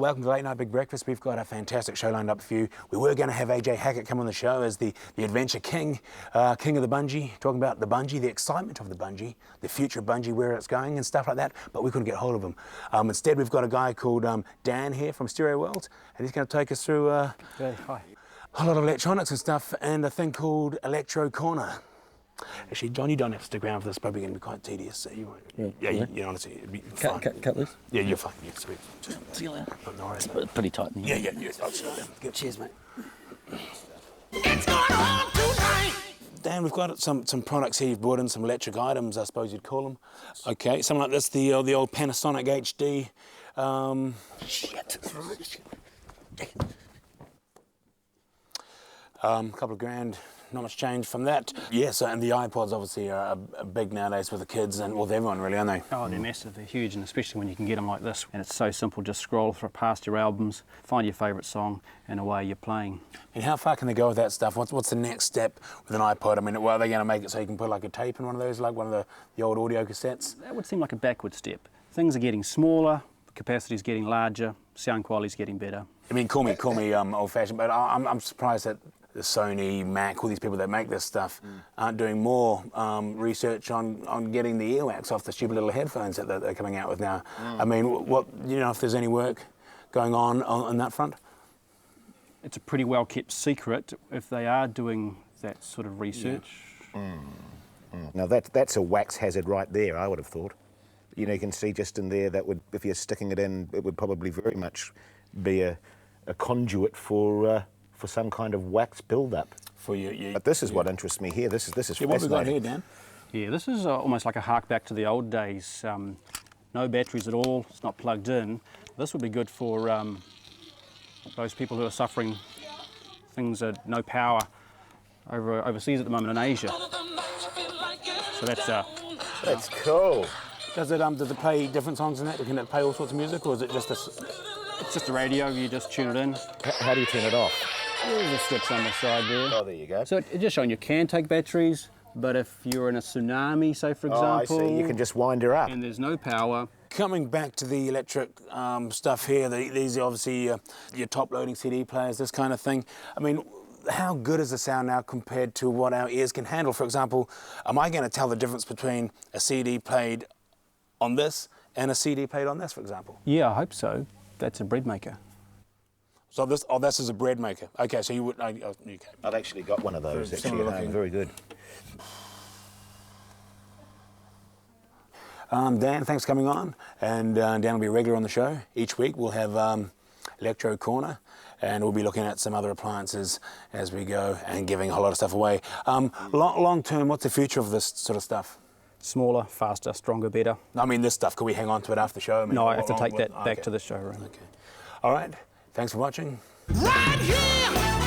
welcome to Late Night Big Breakfast. We've got a fantastic show lined up for you. We were going to have AJ Hackett come on the show as the adventure king, king of the bungee, talking about the bungee, the excitement of the bungee, the future of bungee, where it's going and stuff like that, but we couldn't get hold of him. Instead, we've got a guy called Dan here from Stereo World, and he's going to take us through Hi. a lot of electronics and stuff, and a thing called Electro Corner. Actually, John, you don't have to stick around for this. It's probably going to be quite tedious. So you won't. You honestly, it'd be fine. Cut loose? Yeah, you're fine. Yeah, sweet. See you later. No worries. Pretty tight in here. Yeah. Cheers, mate. It's going on tonight. Dan, we've got some products here. You've brought in some electric items, I suppose you'd call them. Okay, something like this, the old Panasonic HD. Shit. Couple of grand, not much change from that. Yes, and the iPods obviously are big nowadays with the kids and with everyone really, aren't they? Oh, they're massive, they're huge, and especially when you can get them like this. And it's so simple, just scroll past your albums, find your favourite song, and away you're playing. And how far can they go with that stuff? What's the next step with an iPod? I mean, are they going to make it so you can put like a tape in one of those, like one of the old audio cassettes? That would seem like a backward step. Things are getting smaller, capacity's getting larger, sound quality's getting better. I mean, call me old-fashioned, but I'm surprised that the Sony, Mac, all these people that make this stuff aren't doing more research on getting the earwax off the stupid little headphones that they're coming out with now. I mean, what if there's any work going on that front? It's a pretty well kept secret if they are doing that sort of research. Now that's a wax hazard right there, I would have thought. You know, you can see just in there that would, if you're sticking it in, it would probably very much be a conduit for some kind of wax build-up. For you. But this is what interests me here. This is fascinating. What have we got here, Dan? Yeah, this is almost like a hark back to the old days. No batteries at all, it's not plugged in. This would be good for those people who are suffering things at no power overseas at the moment in Asia. So That's cool. Does it play different songs in that? Can it play all sorts of music, or is it just it's just a radio, you just tune it in. How do you turn it off? There's a switch on the side there. Oh, there you go. So it's just showing you can take batteries, but if you're in a tsunami, say for example... I see. You can just wind her up. And there's no power. Coming back to the electric stuff here, these are obviously your top-loading CD players, this kind of thing. I mean, how good is the sound now compared to what our ears can handle? For example, am I going to tell the difference between a CD played on this and a CD played on this, for example? Yeah, I hope so. That's a bread maker. So this is a bread maker. Okay, so you would... okay. I've actually got one of those, Very actually. similar looking. Very good. Dan, thanks for coming on. And Dan will be regular on the show. Each week we'll have Electro Corner, and we'll be looking at some other appliances as we go and giving a whole lot of stuff away. Long term, what's the future of this sort of stuff? Smaller, faster, stronger, better. I mean, this stuff, could we hang on to it after the show? I mean, No, I have to take that okay. back to the showroom. Okay. All right. Thanks for watching. Right here.